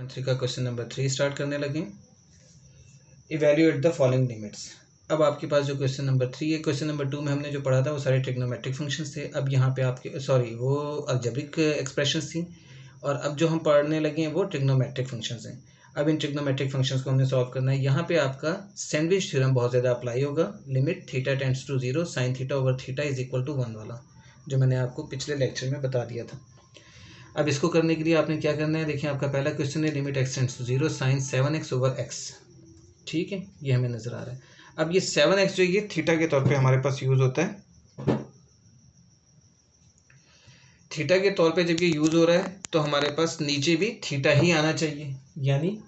Geometry का question number 3 start करने लगे। Evaluate the following limits. अब आपके पास जो क्वेश्चन नंबर 3 है, क्वेश्चन नंबर 2 में हमने जो पढ़ा था वो सारे ट्रिग्नोमेट्रिक फंक्शंस थे। अब यहाँ पे आपके वो अलजेब्रिक एक्सप्रेशंस थी और अब जो हम पढ़ने लगे हैं वो ट्रिग्नोमेट्रिक फंक्शंस हैं। अब इन ट्रिग्नोमेट्रिक फंक्शंस को हमने सॉल्व करना है। यहाँ पे आपका सैंडविच थ्योरम बहुत ज़्यादा अप्लाई होगा। Limit theta tends to 0 sine theta over theta is equal to 1 वाला, जो मैंने आपको पिछले लेक्चर में बता दिया था। अब इसको करने के लिए आपने क्या करना है, देखिए आपका पहला क्वेश्चन है limit x tends to 0 sine 7x over x। ठीक है, ये हमें नज़र आ रहा है। अब ये 7x जो ये थीटा के तौर पे हमारे पास यूज़ होता है। थीटा के तौर पे जब ये यूज़ हो रहा है तो हमारे पास नीचे भी थीटा ही आना चाहिए, यानी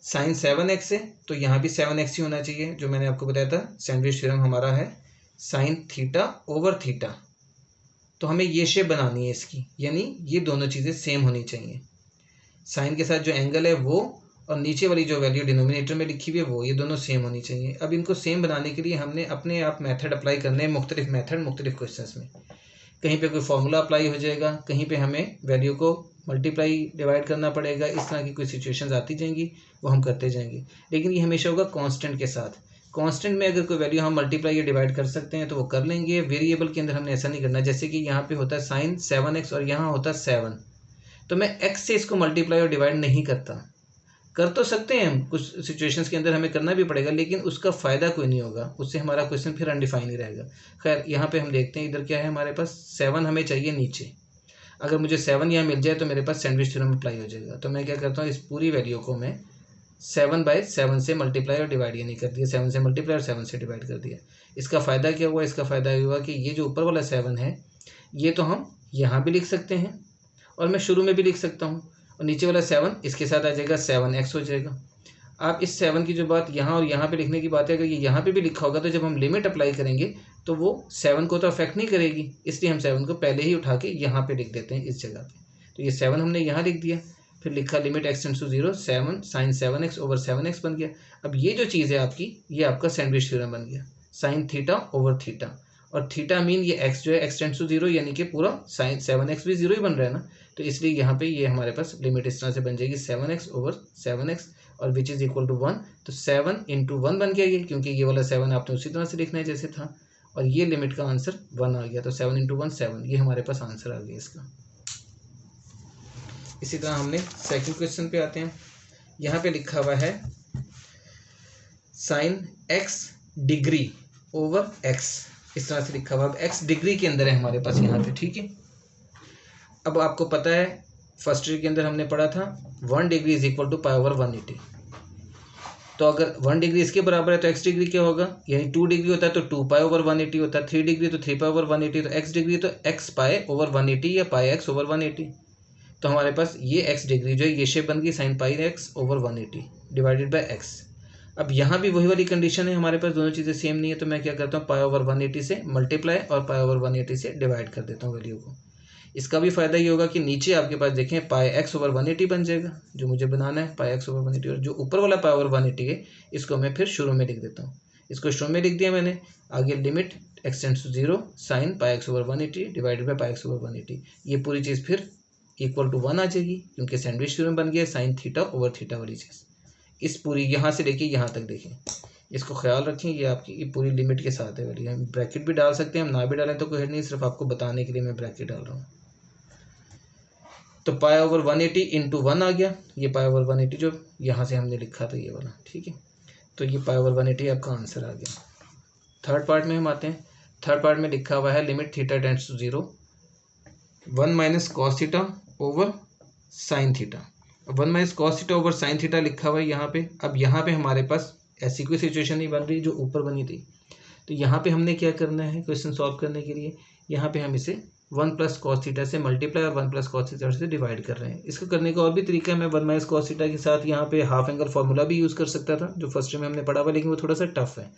साइन 7x है तो यहाँ भी 7x ही होना चाहिए। जो मैंने आपको बताया था सैंडविच थ्योरम हमारा है साइन थीटा ओवर थीटा, तो हमें ये शेप बनानी है इसकी, यानी ये दोनों चीज़ें सेम होनी चाहिए। साइन के साथ जो एंगल है वो और नीचे वाली जो वैल्यू डिनोमिनेटर में लिखी हुई है वो, ये दोनों सेम होनी चाहिए। अब इनको सेम बनाने के लिए हमने अपने आप मेथड अप्लाई करने हैं, मुख्तलिफ मेथड मुख्तलिफ क्वेश्चंस में। कहीं पे कोई फार्मूला अप्लाई हो जाएगा, कहीं पे हमें वैल्यू को मल्टीप्लाई डिवाइड करना पड़ेगा। इस तरह की कोई सिचुएशंस आती जाएंगी, वो हम करते जाएंगे, लेकिन ये हमेशा होगा कांस्टेंट के साथ। कांस्टेंट में अगर कोई वैल्यू हम मल्टीप्लाई या डिवाइड कर सकते हैं तो वो कर लेंगे। वेरिएबल के अंदर हमने ऐसा नहीं करना। जैसे कि यहाँ पे होता है साइन 7x और यहाँ होता है 7, तो मैं x से इसको मल्टीप्लाई और डिवाइड नहीं करता। कर तो सकते हैं हम, कुछ सिचुएशंस के अंदर हमें करना भी पड़ेगा, लेकिन उसका फ़ायदा कोई नहीं होगा, उससे हमारा क्वेश्चन फिर अनडिफाइन ही रहेगा। खैर यहाँ पे हम देखते हैं इधर क्या है, हमारे पास 7 हमें चाहिए नीचे। अगर मुझे 7 यहाँ मिल जाए तो मेरे पास सैंडविच थ्योरम अप्लाई हो जाएगा। तो मैं क्या करता हूँ, इस पूरी वैल्यू को मैं 7/7 से मल्टीप्लाई और डिवाइड ये नहीं कर दिया, 7 से मल्टीप्लाई और 7 से डिवाइड कर दिया। इसका फ़ायदा क्या हुआ, इसका फ़ायदा ये हुआ कि ये जो ऊपर वाला 7 है ये तो हम यहाँ भी लिख सकते हैं और मैं शुरू में भी लिख सकता हूँ, और नीचे वाला 7 इसके साथ आ जाएगा, 7x हो जाएगा। आप इस 7 की जो बात यहाँ और यहाँ पे लिखने की बात है, अगर ये यहाँ पे भी लिखा होगा तो जब हम लिमिट अप्लाई करेंगे तो वो 7 को तो अफेक्ट नहीं करेगी, इसलिए हम 7 को पहले ही उठा के यहाँ पे लिख देते हैं इस जगह पे। तो ये 7 हमने यहाँ लिख दिया, फिर लिखा limit x tends to 0 7 sine 7x over 7x बन गया। अब ये जो चीज़ है आपकी, ये आपका सैंडविच थ्योरम बन गया, साइन थीटा ओवर थीटा। और थीटा मीन ये x जो है एक्स टेंड्स टू 0, यानी कि पूरा साइन 7x भी 0 ही बन रहा है ना, तो इसलिए यहाँ पे ये हमारे पास लिमिट इस तरह से बन जाएगी 7x ओवर 7x और विच इज़ इक्वल टू 1। तो 7 × 1 बन गया ये, क्योंकि ये वाला 7 आपने उसी तरह से लिखना है जैसे था, और ये लिमिट का आंसर 1 आ गया। तो 7 × 1 7, ये हमारे पास आंसर आ गया इसका। इसी तरह हमने सेकंड क्वेश्चन पे आते हैं। यहाँ पे लिखा हुआ है sine x degree over x, इस तरह से लिखा हुआ है। x डिग्री के अंदर है हमारे पास यहाँ पे, ठीक है। अब आपको पता है फर्स्ट ईयर के अंदर हमने पढ़ा था 1 degree is equal to pi over 180। तो अगर 1 डिग्री इसके बराबर है तो x डिग्री क्या होगा, यानी 2 डिग्री होता है तो 2 पाई ओवर 180 होता है, 3 डिग्री तो 3 पाई ओवर 180, तो x डिग्री तो x पाई ओवर 180 या पाई x ओवर 180। तो हमारे पास ये x डिग्री जो है ये शेप बन गई sign pi x over 180 divided by x। अब यहाँ भी वही वाली कंडीशन है, हमारे पास दोनों चीज़ें सेम नहीं है, तो मैं क्या करता हूँ पाई ओवर 180 से मल्टीप्लाई और पाई ओवर 180 से डिवाइड कर देता हूँ वैल्यू को। इसका भी फ़ायदा ये होगा कि नीचे आपके पास देखें पाई x ओवर 180 बन जाएगा, जो मुझे बनाना है पाई x ओवर 180, और जो ऊपर वाला पाई ओवर 180 है इसको मैं फिर शुरू में लिख देता हूँ। इसको शुरू में लिख दिया मैंने, आगे limit x tends to 0 sine pi x over 180 divided by pi x over 180। ये पूरी चीज़ फिर इक्वल टू 1 आ जाएगी, क्योंकि सैंडविच थ्योरम बन गया साइन थीटा ओवर थीटा वाली चीज़। इस पूरी यहाँ से लेके यहाँ तक देखें, इसको ख्याल रखें, ये आपकी ये पूरी लिमिट के साथ है वाली। हम ब्रैकेट भी डाल सकते हैं, हम ना भी डालें तो कोई हेड नहीं, सिर्फ आपको बताने के लिए मैं ब्रैकेट डाल रहा हूँ। तो पाई ओवर 180 इंटू 1 आ गया, ये पाई ओवर 180 जो यहाँ से हमने लिखा था ये वाला, ठीक है। तो ये पाई ओवर 180 आपका आंसर आ गया। थर्ड पार्ट में हम आते हैं। थर्ड पार्ट में लिखा हुआ है limit theta tends to 0 1 minus cos theta over sine theta. 1 minus cos theta over sine theta लिखा हुआ है यहाँ पे। अब यहाँ पे हमारे पास ऐसी कोई सिचुएशन नहीं बन रही जो ऊपर बनी थी, तो यहाँ पे हमने क्या करना है क्वेश्चन सॉल्व करने के लिए, यहाँ पे हम इसे 1 प्लस कॉस थीटा से मल्टीप्लाई और 1 प्लस कॉस थीटा से डिवाइड कर रहे हैं। इसको करने का और भी तरीका है, मैं 1 माइनस कॉस थीटा के साथ यहाँ पे हाफ एंगल फार्मूला भी यूज़ कर सकता था, जो फर्स्ट में हमने पढ़ा हुआ, लेकिन वो थोड़ा सा टफ है,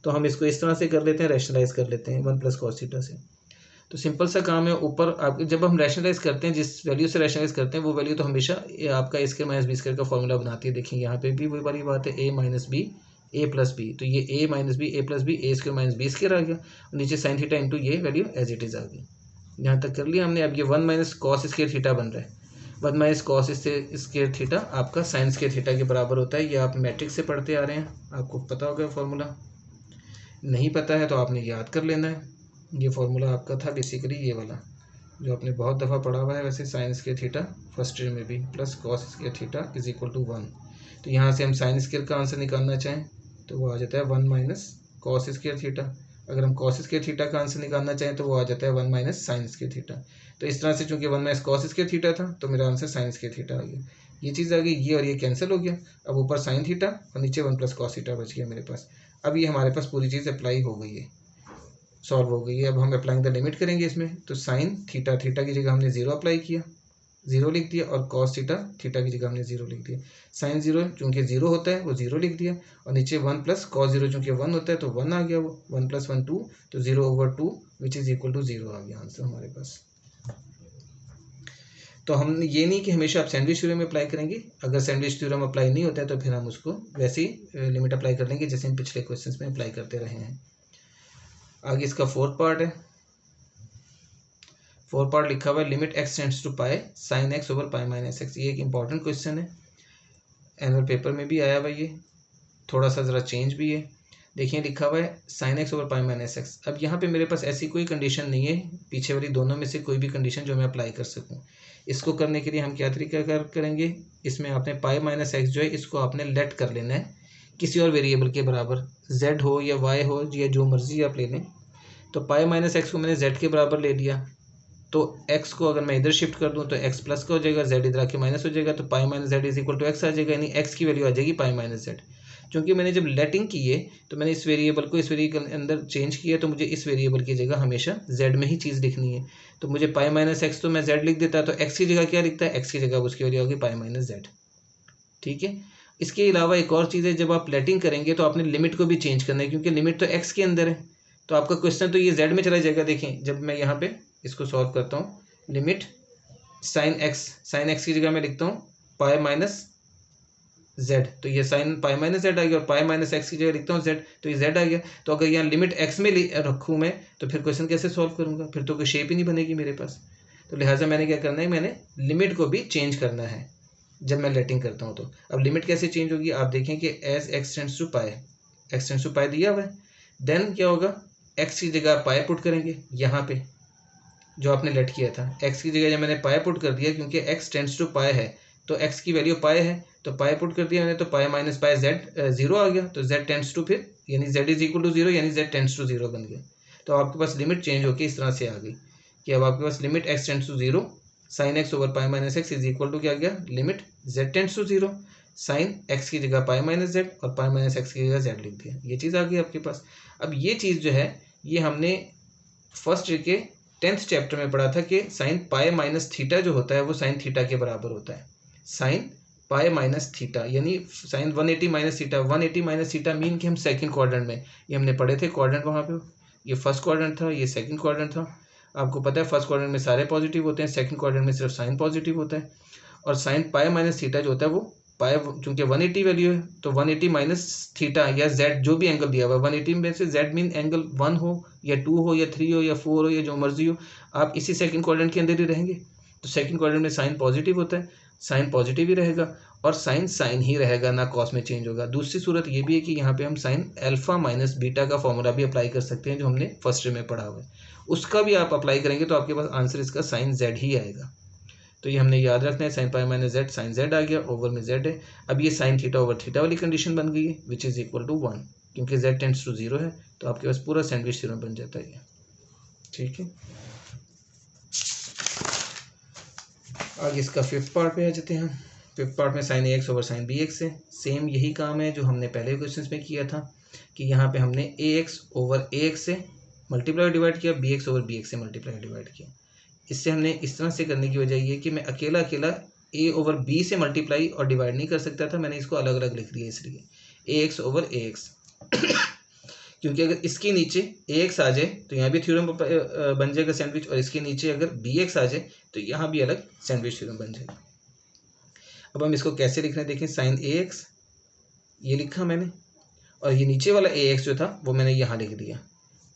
तो हम इसको इस तरह से कर लेते हैं, रैशनलाइज कर लेते हैं 1 प्लस कॉस थीटा से। तो सिंपल सा काम है, ऊपर आप जब हम रैशनलाइज करते हैं, जिस वैल्यू से रैशनलाइज करते हैं वो वैल्यू तो हमेशा आपका ए स्क्वायर माइनस बी स्क्वायर का फॉर्मूला बनाती है। देखिए यहाँ पे भी वही वाली बात है, ए माइनस बी ए प्लस बी, तो ये ए माइनस बी ए प्लस बी ए स्क्वायर माइनस बी स्क्वायर आ गया, और नीचे साइन थीटा इंटू ये वैल्यू एज इट इज़ आ गई। यहाँ तक कर लिया हमने। अब ये 1 माइनस कॉस स्क्वायर थीटा बन रहा है, 1 माइनस कॉस स्क्वायर थीटा आपका साइन स्क्वायर थीटा के बराबर होता है। ये आप मैट्रिक्स से पढ़ते आ रहे हैं, आपको पता होगा फॉर्मूला। नहीं पता है तो आपने याद कर लेना है। ये फॉर्मूला आपका था बेसिकली ये वाला जो आपने बहुत दफ़ा पढ़ा हुआ है वैसे, sine square theta first year में भी, plus cos square theta is equal to 1। तो यहाँ से हम साइन स्क्वायर का आंसर निकालना चाहें तो वो आ जाता है 1 माइनस कॉस स्क्वायर थीटा। अगर हम कॉस स्क्वायर थीटा का आंसर निकालना चाहें तो वो आ जाता है 1 माइनस साइन स्क्वायर थीटा। तो इस तरह से चूंकि 1 माइनस कॉस स्क्वायर थीटा था तो मेरा आंसर साइन स्क्वायर थीटा आ गया। ये चीज़ आ गई, ये और ये कैंसिल हो गया। अब ऊपर साइन थीटा और नीचे 1 प्लस कॉस थीटा बच गया मेरे पास। अब ये हमारे पास पूरी चीज़ अप्लाई हो गई है, सॉल्व हो गई है। अब हम अप्लाइंग द लिमिट करेंगे इसमें। तो साइन थीटा, थीटा की जगह हमने 0 अप्लाई किया, 0 लिख दिया, और कॉस थीटा, थीटा की जगह हमने 0 लिख दिया। साइन 0 चूँकि 0 होता है वो 0 लिख दिया, और नीचे 1 प्लस कॉस 0 चूँकि 1 होता है तो 1 आ गया, वो 1 प्लस 1 2, तो 0/2 विच इज़ इक्वल टू 0 आ गया आंसर हमारे पास। तो हम ये नहीं कि हमेशा आप सैंडविच थ्योरम में अप्लाई करेंगे, अगर सैंडविच थ्योरम अप्लाई नहीं होता है तो फिर हम उसको वैसे ही लिमिट अप्लाई कर लेंगे जैसे हम पिछले क्वेश्चन में अप्लाई करते रहे हैं। आगे इसका फोर्थ पार्ट है। फोर्थ पार्ट लिखा हुआ है limit x tends to pi sine x over pi minus x। ये एक इंपॉर्टेंट क्वेश्चन है, एनुअल पेपर में भी आया हुआ, ये थोड़ा सा ज़रा चेंज भी है। देखिए लिखा हुआ है sine x over pi minus x। अब यहाँ पे मेरे पास ऐसी कोई कंडीशन नहीं है पीछे वाली दोनों में से कोई भी कंडीशन जो मैं अप्लाई कर सकूँ। इसको करने के लिए हम क्या तरीका करेंगे, इसमें आपने पाई माइनस x जो है इसको आपने लेट कर लेना है किसी और वेरिएबल के बराबर, z हो या y हो या जो मर्जी आप ले लें। तो पाई माइनस x को मैंने z के बराबर ले लिया, तो x को अगर मैं इधर शिफ्ट कर दूं तो x प्लस का हो जाएगा, z इधर आके माइनस हो जाएगा, तो pi minus Z is equal to X आ जाएगा, यानी x की वैल्यू आ जाएगी पाई माइनस जेड। क्योंकि मैंने जब लेटिंग की है तो मैंने इस वेरिएबल को इस वेरिएबल के अंदर चेंज किया, तो मुझे इस वेरिएबल की जगह हमेशा z में ही चीज़ लिखनी है। तो मुझे पाई माइनस एक्स तो मैं z लिख देता, तो x की जगह क्या लिखता है, x की जगह उसकी वैल्यू होगी पाई माइनस जेड। ठीक है। इसके अलावा एक और चीज़ है, जब आप लेटिंग करेंगे तो आपने लिमिट को भी चेंज करना है, क्योंकि लिमिट तो x के अंदर है, तो आपका क्वेश्चन तो ये z में चला जाएगा। देखें जब मैं यहाँ पे इसको सॉल्व करता हूँ, लिमिट साइन एक्स की जगह मैं लिखता हूँ पाई माइनस जेड, तो ये साइन पाई माइनस जेड आ गया, और पाई माइनस एक्स की जगह लिखता हूँ जेड, तो ये जेड आ गया। तो अगर यहाँ लिमिट एक्स में रखूँ मैं तो फिर क्वेश्चन कैसे सॉल्व करूँगा, फिर तो कोई शेप ही नहीं बनेगी मेरे पास। तो लिहाजा मैंने क्या करना है, मैंने लिमिट को भी चेंज करना है जब मैं लेटिंग करता हूँ। तो अब लिमिट कैसे चेंज होगी, आप देखें कि as X tends to pi, X tends to pi दिया हुआ है, देन क्या होगा, एक्स की जगह पाई पुट करेंगे यहाँ पे जो आपने लेट किया था, x की जगह जब मैंने पाई पुट कर दिया, क्योंकि x टेंड्स टू पाई है तो x की वैल्यू पाई है, तो पाई पुट कर दिया मैंने, तो पाई माइनस पाई जेड 0 आ गया, तो z टेंड्स टू फिर यानी z इज इक्वल टू 0 यानी z टेंड्स टू 0 बन गया। तो आपके पास लिमिट चेंज होकर इस तरह से आ गई कि अब आपके पास limit x tends to 0 sine X over pi minus X is equal to क्या गया, limit z tends to 0 sine x की जगह पाई माइनस जेड और पाई माइनस एक्स की जगह z लिख दिया। ये चीज़ आ गई आपके पास। अब ये चीज़ जो है ये हमने फर्स्ट ईयर के 10th चैप्टर में पढ़ा था कि साइन पाई माइनस थीटा जो होता है वो साइन थीटा के बराबर होता है। साइन पाई माइनस थीटा यानी sine 180 minus theta, 180 minus theta mean कि हम सेकंड क्वाड्रेंट में, ये हमने पढ़े थे क्वाड्रेंट वहाँ पे, ये फर्स्ट क्वाड्रेंट था, ये सेकंड क्वाड्रेंट था। आपको पता है फर्स्ट क्वाड्रेंट में सारे पॉजिटिव होते हैं, सेकंड क्वाड्रेंट में सिर्फ साइन पॉजिटिव होता है। और साइन पाई माइनस थीटा जो होता है वो पाई, चूँकि 180 वैल्यू है तो 180 माइनस थीटा या जेड जो भी एंगल दिया हुआ है, 180 में से जेड मीन एंगल 1 हो या 2 हो या 3 हो या 4 हो या जो मर्जी हो, आप इसी सेकंड क्वाड्रेंट के अंदर ही रहेंगे। तो सेकंड क्वाड्रेंट में साइन पॉजिटिव होता है, साइन पॉजिटिव ही रहेगा, और साइन साइन ही रहेगा, ना कॉस में चेंज होगा। दूसरी सूरत ये भी है कि यहाँ पे हम साइन अल्फा माइनस बीटा का फॉर्मूला भी अप्लाई कर सकते हैं जो हमने फर्स्ट ईयर में पढ़ा हुआ है, उसका भी आप अप्लाई करेंगे तो आपके पास आंसर इसका साइन जेड ही आएगा। तो ये हमने याद रखना है, sine pi minus Z sine Z आ गया, ओवर में जेड है। अब ये साइन थीटा ओवर थीटा वाली कंडीशन बन गई है विच इज़ इक्वल टू 1, क्योंकि जेड टेंड्स टू 0 है, तो आपके पास पूरा सैंडविच थ्योरम बन जाता है। ठीक है, आगे इसका फिफ्थ पार्ट पे आ जाते हैं। फिफ्थ पार्ट में sine A x over sine B X है। सेम यही काम है जो हमने पहले क्वेश्चन में किया था कि यहाँ पे हमने a x over A x से मल्टीप्लाई डिवाइड किया, b x over B x से मल्टीप्लाई डिवाइड किया। इससे हमने इस तरह से करने की वजह ये कि मैं अकेला अकेला ए ओवर बी से मल्टीप्लाई और डिवाइड नहीं कर सकता था, मैंने इसको अलग अलग लिख दिया, इसलिए ए एक्स ओवर ए एक्स क्योंकि अगर इसके नीचे ए एक्स आ जाए तो यहाँ भी थ्योरम बन जाएगा सैंडविच, और इसके नीचे अगर बी एक्स आ जाए तो यहाँ भी अलग सैंडविच थ्योरम बन जाएगा। अब हम इसको कैसे लिख रहे हैं, देखें साइन ए एक्स ये लिखा मैंने, और ये नीचे वाला ए एक्स जो था वो मैंने यहाँ लिख दिया,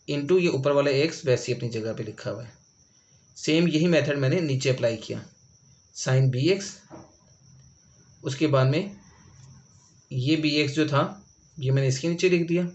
इनटू ये ऊपर वाला ए एक्स वैसे ही अपनी जगह पे लिखा हुआ है। सेम यही मेथड मैंने नीचे अप्लाई किया, साइन बी एक्स, उसके बाद में ये बी एक्स जो था ये मैंने इसके नीचे लिख दिया,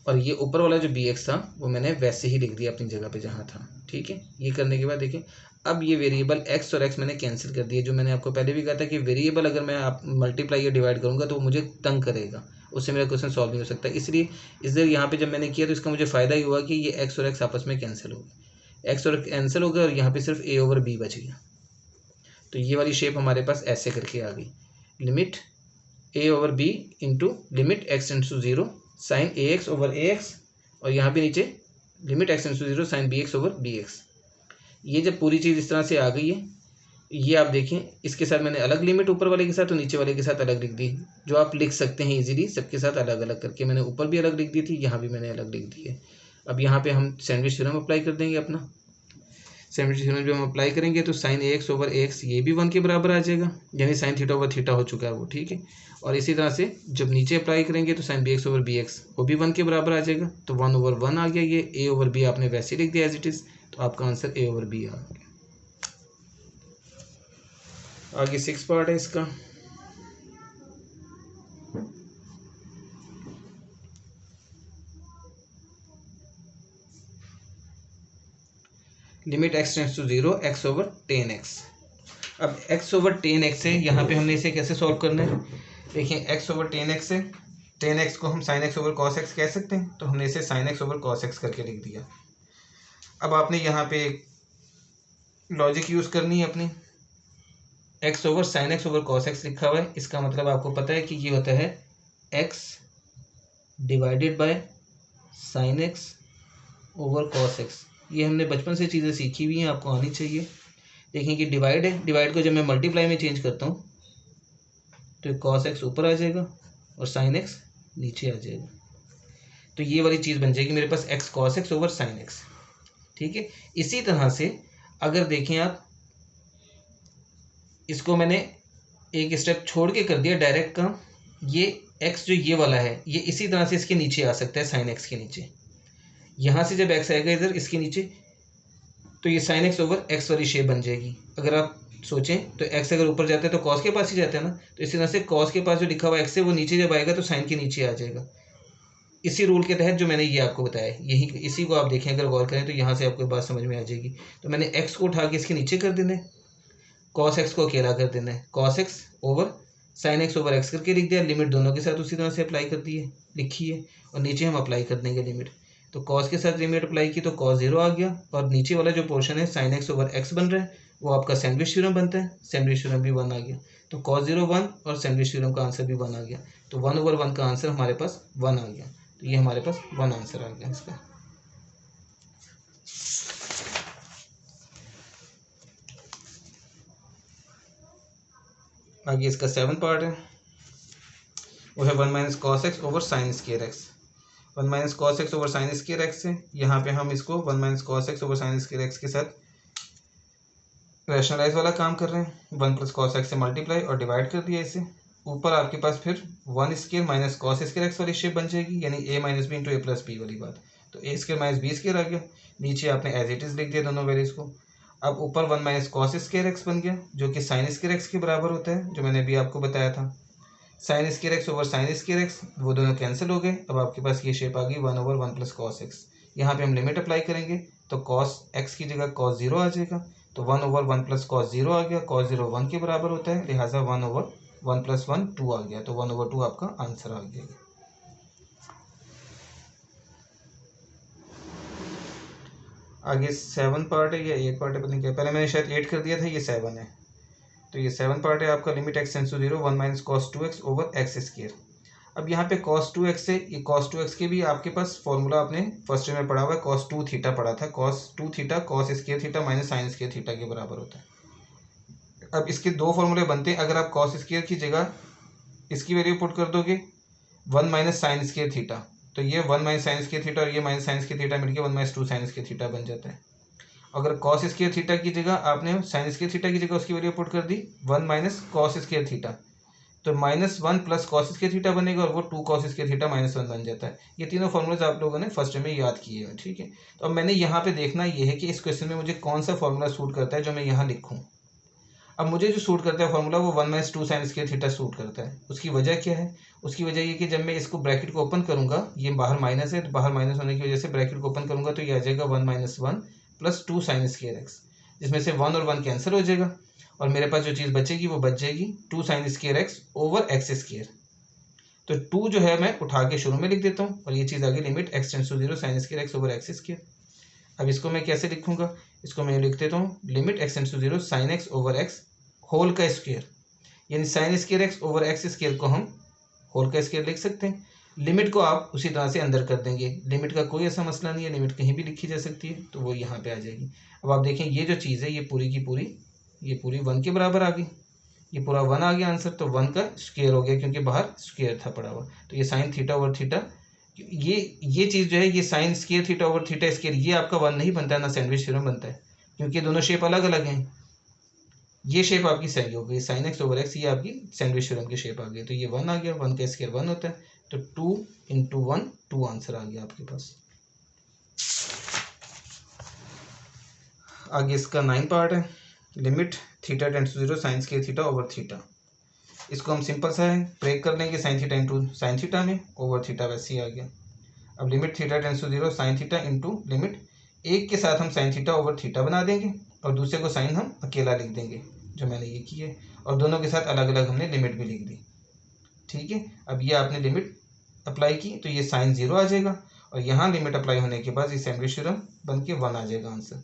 और ये ऊपर वाला जो बी एक्स था वो मैंने वैसे ही लिख दिया अपनी जगह पे जहाँ था। ठीक है, ये करने के बाद देखिए अब ये वेरिएबल एक्स और एक्स मैंने कैंसिल कर दिया। जो मैंने आपको पहले भी कहा था कि वेरिएबल अगर मैं आप मल्टीप्लाई या डिवाइड करूँगा तो वो मुझे तंग करेगा, उससे मेरा क्वेश्चन सॉल्व नहीं हो सकता। इसलिए इधर यहाँ पे जब मैंने किया तो इसका मुझे फ़ायदा ही हुआ कि ये एक्स और एक्स आपस में कैंसिल हो गए, एक्स और कैंसिल हो गए और यहाँ पे सिर्फ ए ओवर बी बच गया। तो ये वाली शेप हमारे पास ऐसे करके आ गई, limit A over B into limit X into zero sine A x over A X, और यहाँ पे नीचे limit X into zero sine B x over B X. ये जब पूरी चीज़ इस तरह से आ गई है, ये आप देखें इसके साथ मैंने अलग लिमिट ऊपर वाले के साथ और नीचे वाले के साथ अलग लिख दी, जो आप लिख सकते हैं इजीली सबके साथ अलग अलग करके। मैंने ऊपर भी अलग लिख दी थी, यहाँ भी मैंने अलग लिख दी है। अब यहाँ पे हम सैंडविच थ्योरम अप्लाई कर देंगे अपना। सैंडविच थ्योरम जो हम अप्लाई करेंगे तो sign A x over A x ये भी 1 के बराबर आ जाएगा, यानी साइन थीटा ओवर थीटा हो चुका है वो। ठीक है, और इसी तरह से जब नीचे अप्लाई करेंगे तो sine B x over B x वो भी 1 के बराबर आ जाएगा, तो 1 ओवर 1 आ गया। ये ए ओवर बी आपने वैसे लिख दिया एज इट इज़, तो आपका आंसर ए ओवर बी आ गया। आगे 6 पार्ट है इसका। Limit x tends to 0 x over tan x. अब एक्स ओवर टेन एक्स है, यहाँ पे हमने इसे कैसे सॉल्व करना है? देखिए एक्स ओवर टेन एक्स है, टेन एक्स को हम sign X over cos x कह सकते हैं, तो हमने इसे sign X over cos x करके लिख दिया। अब आपने यहाँ पे लॉजिक यूज़ करनी है अपनी, x over sine X over cos x लिखा हुआ है, इसका मतलब आपको पता है कि ये होता है x divided by sine X over cos x. ये हमने बचपन से चीज़ें सीखी हुई हैं, आपको आनी चाहिए। देखें कि डिवाइड है, डिवाइड को जब मैं मल्टीप्लाई में चेंज करता हूँ तो कॉस एक्स ऊपर आ जाएगा और साइन एक्स नीचे आ जाएगा, तो ये वाली चीज़ बन जाएगी मेरे पास X cos X over sine X. ठीक है, इसी तरह से अगर देखें आप, इसको मैंने एक स्टेप छोड़ के कर दिया डायरेक्ट का, ये एक्स जो ये वाला है ये इसी तरह से इसके नीचे आ सकता है, साइन एक्स के नीचे। यहाँ से जब एक्स आएगा इधर इसके नीचे, तो ये साइन एक्स ओवर एक्स वाली शेप बन जाएगी। अगर आप सोचें तो एक्स अगर ऊपर जाता है तो कॉस के पास ही जाता है ना, तो इसी तरह से कॉस के पास जो लिखा हुआ एक्स है वो नीचे जब आएगा तो साइन के नीचे आ जाएगा। इसी रूल के तहत जो मैंने ये आपको बताया, यही इसी को आप देखें अगर गौर करें तो यहाँ से आपको बात समझ में आ जाएगी। तो मैंने एक्स को उठा के इसके नीचे कर देना है, कॉस एक्स को अकेला कर देना है, cos X over sine X over x करके लिख दिया, लिमिट दोनों के साथ उसी तरह से अप्लाई कर दी है, लिखी है, और नीचे हम अप्लाई कर देंगे लिमिट। तो कॉस के साथ लिमिट अप्लाई की तो कॉस 0 आ गया, और नीचे वाला जो पोर्शन है साइन एक्स ओवर एक्स बन रहा है वो आपका सैंडविच थ्योरम बनता है, सैंडविच थ्योरम भी 1 आ गया। तो कॉस 0 1 और सैंडविच थ्योरम का आंसर भी 1 आ गया, तो 1 ओवर 1 का आंसर हमारे पास 1 आ गया। तो ये हमारे पास 1 आंसर आ गया इसका। आगे इसका 7 पार्ट है, वो है 1 minus cos X over sine square x. 1 minus cos X over sine square x है, यहाँ पे हम इसको 1 minus cos X over sine square x के साथ रैशनलाइज वाला काम कर रहे हैं। 1 प्लस कॉस एक्स से मल्टीप्लाई और डिवाइड कर दिया इसे। ऊपर आपके पास फिर 1 square minus cos square x वाली शेप बन जाएगी, यानी ए माइनस बी इंटू ए प्लस बी वाली बात। तो ए स्क्वायर माइनस बी स्क्वायर आ गया, नीचे आपने एज इट इज़ लिख दिया दोनों वैल्यूज को। अब ऊपर 1 माइनस कॉस स्क्वायर एक्स बन गया, जो कि साइन स्क्वायर एक्स के बराबर होता है, जो मैंने अभी आपको बताया था। Sine square x over sine square x वो दोनों कैंसिल हो गए। अब आपके पास ये शेप आ गई 1 ओवर 1 प्लस कॉस एक्स। यहाँ पे हम लिमिट अप्लाई करेंगे तो कॉस एक्स की जगह कॉस 0 आ जाएगा, तो 1 ओवर 1 प्लस कॉस 0 आ गया। कॉस 0 1 के बराबर होता है, लिहाजा 1 ओवर 1 प्लस 1 2 आ गया, तो 1 ओवर 2 आपका आंसर आ गया। आगे 7 पार्ट है या 8 पार्ट है पता नहीं क्या, पहले मैंने शायद 8 कर दिया था, ये 7 है। तो ये 7 पार्ट है आपका, limit x tends to 0 1 minus cos 2x over x square. अब यहाँ पे cos 2x है, ये cos 2x के भी आपके पास फॉर्मूला आपने फर्स्ट में पढ़ा हुआ है, cos 2 थीटा पढ़ा था, cos 2 theta cos square theta minus sign square theta के बराबर होता है। अब इसके दो फॉर्मूले बनते हैं, अगर आप cos स्क्वायर की जगह इसकी वैल्यू पुट कर दोगे 1 माइनस साइन स्क्वायर थीटा, तो ये 1 माइनस साइन स्क्वायर थीटा और ये माइनस साइन स्क्वायर थीटा मिलकर 1 माइनस 2 साइन स्क्वायर थीटा बन जाता है। अगर cos स्क्वायर थीटा की जगह आपने साइन स्क्वायर थीटा की जगह उसकी वैल्यू पुट कर दी 1 माइनस कॉस स्क्वायर थीटा, तो -1 प्लस कॉस स्क्वायर थीटा बनेगा और वो 2 कॉस स्क्वायर थीटा -1 बन जाता है। ये तीनों फॉर्मूलेज आप लोगों ने फर्स्ट में याद किए हैं, ठीक है। तो अब मैंने यहाँ पे देखना ये है कि इस क्वेश्चन में मुझे कौन सा फॉर्मूला सूट करता है जो मैं यहाँ लिखूँ। अब मुझे जो सूट करता है फॉर्मूला वो 1 - 2 sin स्क्वायर थीटा सूट करता है। उसकी वजह क्या है? उसकी वजह ये कि जब मैं इसको ब्रैकेट को ओपन करूंगा, ये बाहर माइनस है, तो बाहर माइनस होने की वजह से ब्रैकेट को ओपन करूंगा तो ये आ जाएगा 1 - 1 + 2 sin स्क्वायर एक्स, जिसमें से 1 और 1 कैंसिल हो जाएगा और मेरे पास जो चीज़ बचेगी वो बच जाएगी 2 sin square x over x square. तो 2 जो है मैं उठा के शुरू में लिख देता हूँ और ये चीज़ आगे limit x tends to 0 sin square x over x square. अब इसको मैं कैसे लिखूंगा? इसको मैं लिख देता हूँ limit x tends to 0 sin x over x whole का स्क्वायर, यानी sin square x over x square को हम होल का स्क्वायर लिख सकते हैं। लिमिट को आप उसी तरह से अंदर कर देंगे, लिमिट का कोई ऐसा मसला नहीं है, लिमिट कहीं भी लिखी जा सकती है, तो वो यहाँ पे आ जाएगी। अब आप देखें ये जो चीज़ है ये पूरी की पूरी ये पूरी 1 के बराबर आ गई, ये पूरा 1 आ गया आंसर, तो 1 का स्क्वायर हो गया क्योंकि बाहर स्क्वायर था पड़ा हुआ। तो ये साइन थीटा ओवर थीटा, ये चीज़ जो है ये sign square theta over theta square, ये आपका 1 नहीं बनता है, ना सैंडविच थ्योरम बनता है, क्योंकि दोनों शेप अलग अलग हैं। ये शेप आपकी सही हो गई साइन एक्स ओवर एक्स, ये आपकी सैंडविच थ्योरम की शेप आ गई, तो ये 1 आ गया, 1 का स्क्वायर 1 होता है, तो 2 × 1 2 आंसर आ गया आपके पास। आगे इसका 9 पार्ट है, limit theta tends to 0 sin square theta over theta. इसको हम सिंपल सा है ब्रेक कर लेंगे, sine theta into sine theta में, ओवर थीटा वैसे ही आ गया। अब limit theta tends to 0 sin theta into limit, एक के साथ हम साइन थीटा ओवर थीटा बना देंगे और दूसरे को साइन हम अकेला लिख देंगे, जो मैंने ये की है, और दोनों के साथ अलग अलग हमने लिमिट भी लिख दी। ठीक है, अब ये आपने लिमिट अप्लाई की तो ये साइन 0 आ जाएगा और यहाँ लिमिट अप्लाई होने के बाद ये सैंडविच थ्योरम बन के 1 आ जाएगा आंसर।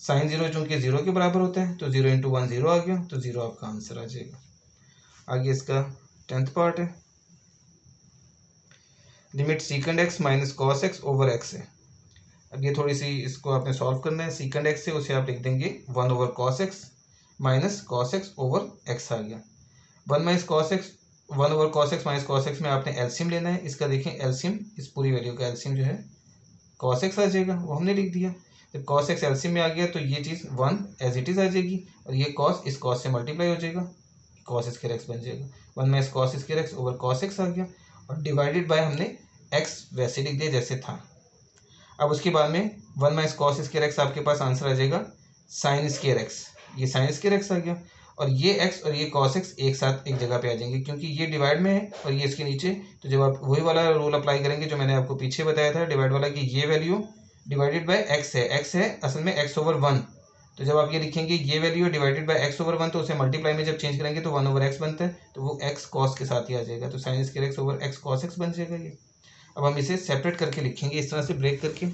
साइन 0 चूँकि 0 के बराबर होता है तो 0 × 1 0 आ गया, तो 0 आपका आंसर आ जाएगा। आगे इसका 10th पार्ट है, limit सीकेंड x minus cos X over x है। अब ये थोड़ी सी इसको आपने सॉल्व करना है, सीकेंड एक्स से उसे आप लिख देंगे 1 over cos X minus cos X over X आ गया। 1 over cos X minus cos X में आपने एलसीएम लेना है, इसका देखें एलसीएम, इस पूरी वैल्यू का एलसीएम जो है कॉस एक्स आ जाएगा, वो हमने लिख दिया। जब कॉस एक्स एलसीएम में आ गया तो ये चीज़ 1 एज इट इज़ आ जाएगी और ये कॉस इस कॉस से मल्टीप्लाई हो जाएगा, कॉस स्क्वायर एक्स बन जाएगा। 1 - cos square x over cos X आ गया और डिवाइडेड बाय हमने एक्स वैसे लिख दिया जैसे था। अब उसके बाद में 1 - कॉस स्क्वायर एक्स आपके पास आंसर आ जाएगा साइन स्क्वायर एक्स, ये साइन स्क्वायर एक्स आ गया और ये एक्स और ये कॉस एक्स एक साथ एक जगह पे आ जाएंगे क्योंकि ये डिवाइड में है और ये इसके नीचे। तो जब आप वही वाला रूल अप्लाई करेंगे जो मैंने आपको पीछे बताया था डिवाइड वाला, कि ये वैल्यू डिवाइडेड बाय एक्स है, एक्स है असल में एक्स ओवर 1, तो जब आप ये लिखेंगे ये value divided by x over 1 तो उसे मल्टीप्लाई में जब चेंज करेंगे तो 1 ओवर एक्स बनता है, तो वो एक्स कॉस के साथ ही आ जाएगा, तो sine square x over x cos x बन जाएगा ये। अब हम इसे सेपरेट करके लिखेंगे इस तरह से ब्रेक करके,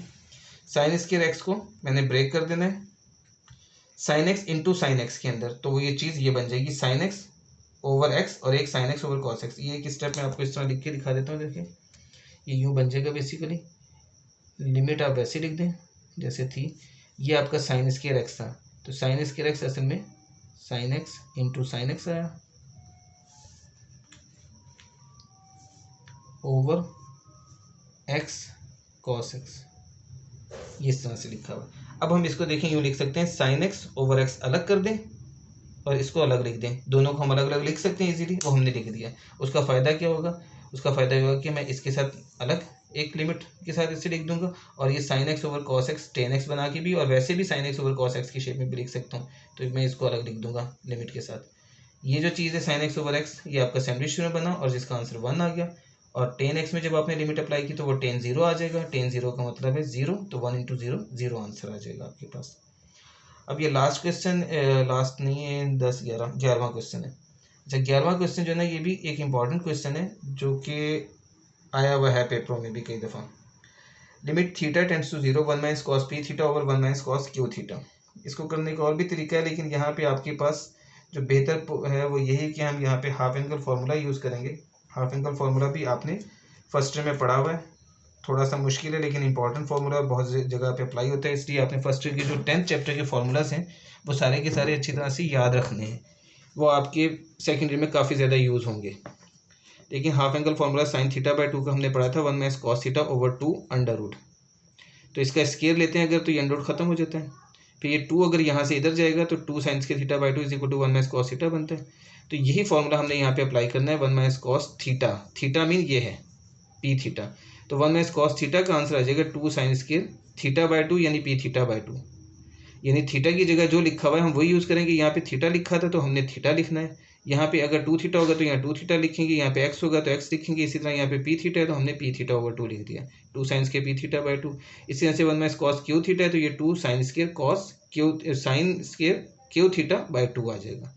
साइन स्क्वायर एक्स को मैंने ब्रेक कर देना है sine x into sine x के अंदर, तो वो ये चीज़ ये बन जाएगी साइन एक्स ओवर एक्स और एक sign X over cos x. ये एक स्टेप में आपको इस तरह लिख के दिखा देता हूँ, देखिए ये यूँ बन जाएगा बेसिकली, लिमिट आप वैसे लिख दें जैसे थी, ये आपका साइन स्क्वायर एक्स था, तो साइन स्क्वायर एक्स असल में sine x into sine x आया ओवर एक्स कॉस एक्स, ये इस तरह से लिखा हुआ। अब हम इसको देखें यूँ लिख सकते हैं साइन एक्स ओवर एक्स अलग कर दें और इसको अलग लिख दें, दोनों को हम अलग अलग लिख सकते हैं इजीली, वो हमने लिख दिया। उसका फ़ायदा क्या होगा? उसका फ़ायदा ये होगा कि मैं इसके साथ अलग एक लिमिट के साथ इसे लिख दूंगा और ये sign X over cos x ten x बना के भी, और वैसे भी sign X over cos x की शेप में भी लिख सकता हूँ, तो मैं इसको अलग लिख दूंगा लिमिट के साथ। ये जो चीज़ है साइन एक्स ओवर एक्स, ये आपका सैंडविच में बना और जिसका आंसर 1 आ गया, और टेन एक्स में जब आपने लिमिट अप्लाई की तो वो टेन 0 आ जाएगा, टेन 0 का मतलब है 0, तो 1 × 0 0 आंसर आ जाएगा आपके पास। अब ये लास्ट क्वेश्चन, लास्ट नहीं है, 11वां क्वेश्चन है। अच्छा 11वां क्वेश्चन जो है ना, ये भी एक इम्पॉर्टेंट क्वेश्चन है जो कि आया हुआ है पेपरों में भी कई दफ़ा। Limit theta tends to 0 1 - cos p theta over 1 - cos q theta. इसको करने का और भी तरीका है, लेकिन यहाँ पे आपके पास जो बेहतर है वो यही है कि हम यहाँ पे हाफ एंगल फार्मूला यूज़ करेंगे। हाफ एंगल फार्मूला भी आपने फर्स्ट ईयर में पढ़ा हुआ है, थोड़ा सा मुश्किल है लेकिन इंपॉर्टेंट फार्मूला बहुत जगह पे अप्लाई होता है, इसलिए आपने फर्स्ट ईयर के जो 10th चैप्टर के फार्मूलाज हैं वो सारे के सारे अच्छी तरह से याद रखने हैं, वो आपके सेकेंडरी में काफ़ी ज़्यादा यूज़ होंगे। लेकिन half angle formula sine theta by 2 का हमने पढ़ा था 1 - cos theta over 2 under root, तो इसका स्केयर लेते हैं अगर तो ये अंडर रूट खत्म हो जाता है, फिर ये 2 अगर यहाँ से इधर जाएगा तो 2 sine square theta by 2 is equal to 1 - cos theta बनता है। तो यही फार्मूला हमने यहाँ पे अप्लाई करना है 1 - कॉस थीटा, थीटा मीन ये है पी थीटा, तो 1 - कॉस थीटा का आंसर आ जाएगा 2 साइन स्क्वायर थीटा बाय 2 यानी पी थीटा बाय 2। यानी थीटा की जगह जो लिखा हुआ है हम वही यूज़ करेंगे। यहाँ पे थीटा लिखा था तो हमने थीटा लिखना है। यहाँ पे अगर 2 थीटा होगा तो यहाँ 2 थीटा लिखेंगे, यहाँ पे x होगा तो x लिखेंगे। इसी तरह यहाँ पे p थीटा है तो हमने p थीटा ओवर 2 लिख दिया, 2 sine square p theta by 2। इसी तरह से 1 माइनस कॉस क्यू थीटा है तो ये 2 sine square cos Q sine square Q theta by 2 आ जाएगा।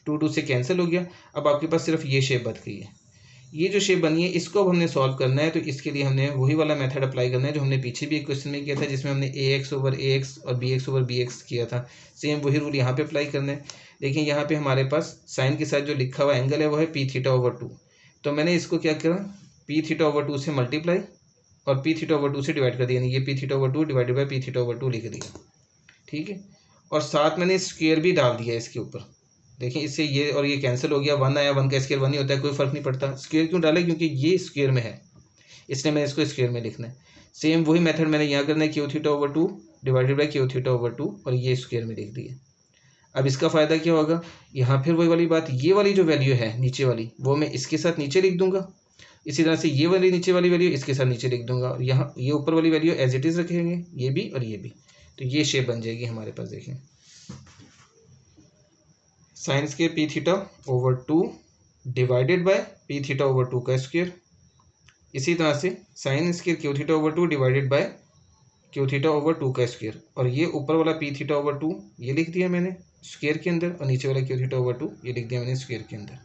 2 से कैंसिल हो गया। अब आपके पास सिर्फ ये शेप बच गई है। ये जो शेप बनी है इसको अब हमने सॉल्व करना है, तो इसके लिए हमने वही वाला मेथड अप्लाई करना है जो हमने पीछे भी एक क्वेश्चन में किया था, जिसमें हमने ax ओवर ax और bx ओवर bx किया था। सेम वही रूल यहाँ पे अप्लाई करना है। देखिए यहाँ पे हमारे पास साइन के साथ जो लिखा हुआ एंगल है वो है पी थीटा ओवर 2। तो मैंने इसको क्या करा, पी थीटा ओवर 2 से मल्टीप्लाई और पी थीटा ओवर 2 से डिवाइड कर दिया, यानी ये P theta over 2 divided by P theta over 2 लिख दिया। ठीक है, और साथ मैंने स्क्वायर भी डाल दिया इसके ऊपर। देखिए इससे ये और ये कैंसिल हो गया, 1 आया, 1 का स्क्वायर 1 ही होता है, कोई फर्क नहीं पड़ता। स्क्वायर क्यों डाला, क्योंकि ये स्क्वायर में है इसलिए मैंने इसको स्क्वायर में लिखना है। सेम वही मेथड मैंने यहाँ करना है, Q theta over 2 divided by Q theta over 2 और ये स्क्वायर में लिख दिया। अब इसका फ़ायदा क्या होगा, यहाँ फिर वही वाली बात, ये वाली जो वैल्यू है नीचे वाली वो मैं इसके साथ नीचे लिख दूंगा। इसी तरह से ये वाली नीचे वाली वैल्यू इसके साथ नीचे लिख दूंगा और यहाँ ये ऊपर वाली वैल्यू एज इट इज़ रखेंगे, ये भी और ये भी। तो ये शेप बन जाएगी हमारे पास। देखिए sine square P theta over 2 divided by P theta over 2 का स्क्वायर। इसी तरह से sine square Q theta over 2 divided by Q theta over 2 का स्क्वायर। और ये ऊपर वाला पी थीटा ओवर 2 ये लिख दिया मैंने स्क्वायर के अंदर, और नीचे वाला क्यू थीटा ओवर 2 ये लिख दिया मैंने स्क्वायर के अंदर।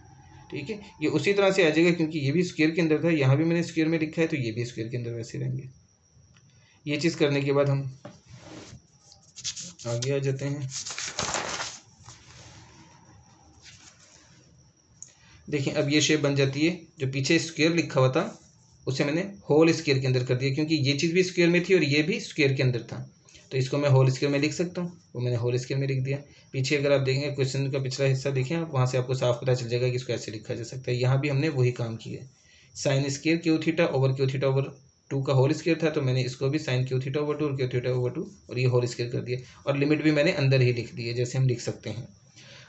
ठीक है, ये उसी तरह से आ जाएगा क्योंकि ये भी स्क्वायर के अंदर था, यहाँ भी मैंने स्क्वायर में लिखा है तो ये भी स्क्वायर के अंदर वैसे रहेंगे। ये चीज़ करने के बाद हम आगे आ जाते हैं। देखिए अब ये शेप बन जाती है, जो पीछे स्क्वायर लिखा हुआ था उसे मैंने होल स्क्वायर के अंदर कर दिया, क्योंकि ये चीज़ भी स्क्वायर में थी और ये भी स्क्वायर के अंदर था, तो इसको मैं होल स्क्वायर में लिख सकता हूँ, वो मैंने होल स्क्वायर में लिख दिया। पीछे अगर आप देखेंगे क्वेश्चन का पिछला हिस्सा देखें आप, वहाँ से आपको साफ पता चल जाएगा कि इसको ऐसे लिखा जा सकता है। यहाँ भी हमने वही काम किया है, sine square Q theta over 2 का होल स्क्वायर था, तो मैंने इसको भी साइन क्यू थीटा ओवर 2 और क्यू थीटा ओवर 2 और ये होल स्क्वायर कर दिया, और लिमिट भी मैंने अंदर ही लिख दी है जैसे हम लिख सकते हैं।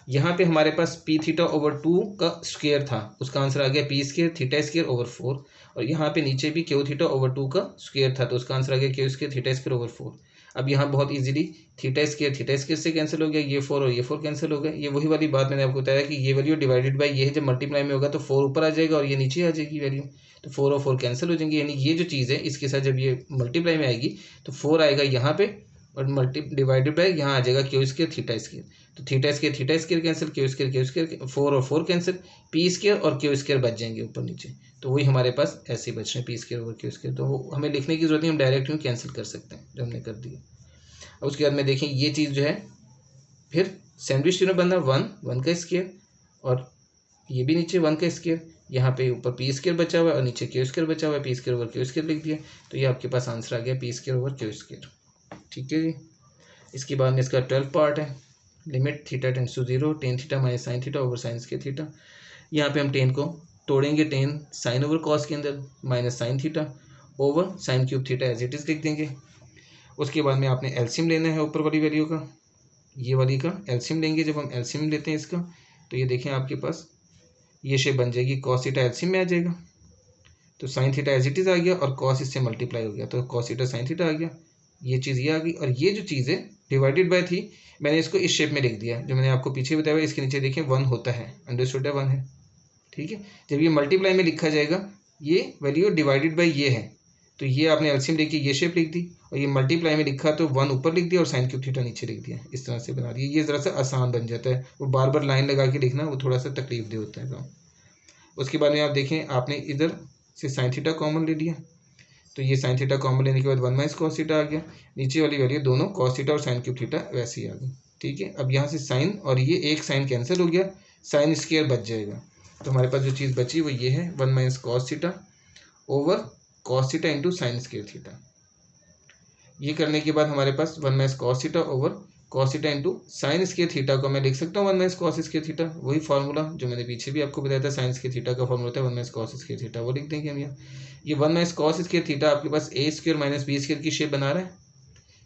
यहाँ पे हमारे पास पी थीटा ओवर 2 का स्क्वायर था, उसका आंसर आ गया P square theta square over 4, और यहाँ पे नीचे भी क्यू थीटा ओवर 2 का स्क्वायर था तो उसका आंसर आ गया Q square theta square over 4। अब यहाँ बहुत इजीली थीटा स्क्वायर से कैंसिल हो गया, ये 4 और ये 4 कैंसिल हो गया। ये वही वाली बात मैंने आपको बताया कि ये वैल्यू डिवाइडेड बाई ये है, जब मल्टीप्लाई में होगा तो 4 ऊपर आ जाएगा और ये नीचे आ जाएगी वैल्यू, तो 4 और 4 कैंसिल हो जाएंगे। यानी ये जो चीज़ है इसके साथ जब ये मल्टीप्लाई में आएगी तो 4 आएगा यहाँ पे और डिवाइडेड बाई यहाँ आ जाएगा क्यू स्क्वायर थीटा स्क्वायर, तो theta square cancel, Q square 4 और 4 कैंसिल, पी स्क्वायर और क्यू स्क्वायर बच जाएंगे ऊपर नीचे, तो वही हमारे पास ऐसे बच रहे हैं P square over Q square. तो वो हमें लिखने की जरूरत नहीं, हम डायरेक्ट यूँ कैंसिल कर सकते हैं जो हमने कर दिया। अब उसके बाद में देखें ये चीज़ जो है फिर सैंडविच थ्योरम बना 1 का स्क्वायर और ये भी नीचे 1 का स्क्वायर, यहाँ पे ऊपर पी स्क्वायर बचा हुआ है और नीचे क्यू स्क्वायर बचा हुआ है, P square over Q square लिख दिया, तो ये आपके पास आंसर आ गया P square over Q square. ठीक है जी, इसके बाद में इसका 12 पार्ट है, limit theta tends to 0 tan theta minus sine theta over sine square theta. यहाँ पे हम टेन को तोड़ेंगे, टेन साइन ओवर कॉस के अंदर minus sine theta over sine cube theta as it is लिख देंगे। उसके बाद में आपने एलसीएम लेना है ऊपर वाली वैल्यू का, ये वाली का एलसीएम लेंगे। जब हम एलसीएम लेते हैं इसका तो ये देखें आपके पास ये शेप बन जाएगी, कॉस थीटा एलसीएम में आ जाएगा, तो sine theta as it is आ गया और कॉस इससे मल्टीप्लाई हो गया तो कॉस थीटा साइन थीटा आ गया, ये चीज़ ये आ गई। और ये जो चीज़ है डिवाइडेड बाय थी, मैंने इसको इस शेप में लिख दिया जो मैंने आपको पीछे बताया, इसके नीचे देखिए 1 होता है, अंडरस्टूड है 1 है। ठीक है, जब ये मल्टीप्लाई में लिखा जाएगा ये वैल्यू डिवाइडेड बाय ये है, तो ये आपने एलसीएम लेके ये शेप लिख दी, और ये मल्टीप्लाई में लिखा तो 1 ऊपर लिख दिया और साइन क्यूब थीटा नीचे लिख दिया, इस तरह से बना दिया। ये ज़रा सा आसान बन जाता है, वो बार बार लाइन लगा के लिखना वो थोड़ा सा तकलीफ दे होता है काम। उसके बाद में आप देखें आपने इधर से साइन थीटा कॉमन ले लिया, तो ये साइन थीटा कॉमन लेने के बाद 1 माइनस कॉस थीटा आ गया, नीचे वाली वैल्यू दोनों कॉस थीटा और साइन क्यूब थीटा वैसे ही आ गई। ठीक है, अब यहाँ से साइन और ये एक साइन कैंसिल हो गया, साइन स्क्वायर बच जाएगा, तो हमारे पास जो चीज़ बची वो ये है 1 minus cos theta over cos theta into sign square theta. ये करने के बाद हमारे पास 1 minus cos theta over cos theta into sign square theta को मैं लिख सकता हूँ 1 माइनस कॉस स्क्वायर थीटा, वही फार्मूला जो मैंने पीछे भी आपको बताया था, साइन स्क्वायर थीटा का फार्मूला होता है 1 माइनस कॉस स्क्वायर थीटा, वो लिख देंगे हम यहाँ। ये 1 माइनस कॉस स्क्वायर थीटा आपके पास ए स्क्वायर माइनस बी स्क्वायर की शेप बना रहा है,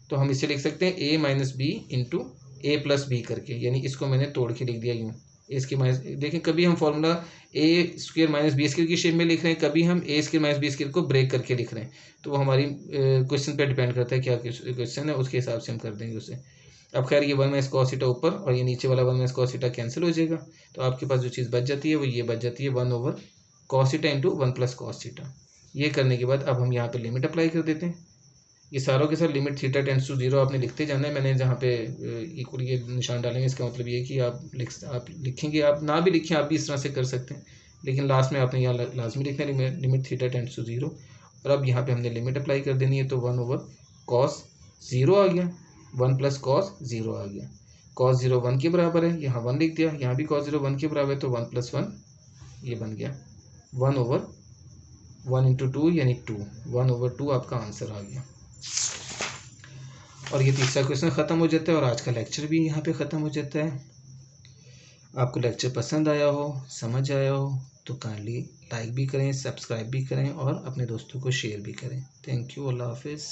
तो हम इसे लिख सकते हैं ए माइनस बी इंटू ए प्लस बी करके, यानी इसको मैंने तोड़ के लिख दिया यूँ। इसके माइनस देखें, कभी हम फॉर्मूला ए स्क्वायर माइनस बी स्क्वायर की शेप में लिख रहे हैं, कभी हम ए स्क्वायर माइनस बी स्क्वायर को ब्रेक करके लिख रहे हैं, तो वो हमारी क्वेश्चन पे डिपेंड करता है क्या क्वेश्चन है, उसके हिसाब से हम कर देंगे उसे। अब खैर ये 1 माइनस कॉस थीटा ऊपर और ये नीचे वाला 1 माइनस कॉस थीटा कैंसिल हो जाएगा, तो आपके पास जो चीज़ बच जाती है वो ये बच जाती है 1 over cos theta into 1 plus cos theta. ये करने के बाद अब हम यहाँ पे लिमिट अप्लाई कर देते हैं। ये सारों के साथ लिमिट थीटा टेंड्स टू 0 आपने लिखते जाना है। मैंने जहाँ पे इक्वल ये निशान डालेंगे, इसका मतलब ये कि आप लिखेंगे, आप ना भी लिखें आप भी इस तरह से कर सकते हैं, लेकिन लास्ट में आपने यहाँ लाजमी लिखना है लिमिट थीटा टेंड्स टू 0। और अब यहाँ पे हमने लिमिट अप्लाई कर देनी है, तो 1 ओवर कॉस 0 आ गया, 1 प्लस कॉस 0 आ गया। कॉस 0 1 के बराबर है, यहाँ 1 लिख दिया, यहाँ भी कॉस 0 1 के बराबर है, तो 1 प्लस 1 ये बन गया 1 ओवर 1 इंटू 2 यानी 2, 1 ओवर 2 आपका आंसर आ गया। और ये तीसरा क्वेश्चन ख़त्म हो जाता है और आज का लेक्चर भी यहाँ पे ख़त्म हो जाता है। आपको लेक्चर पसंद आया हो, समझ आया हो तो काइंडली लाइक भी करें, सब्सक्राइब भी करें और अपने दोस्तों को शेयर भी करें। थैंक यू, अल्लाह हाफिज़।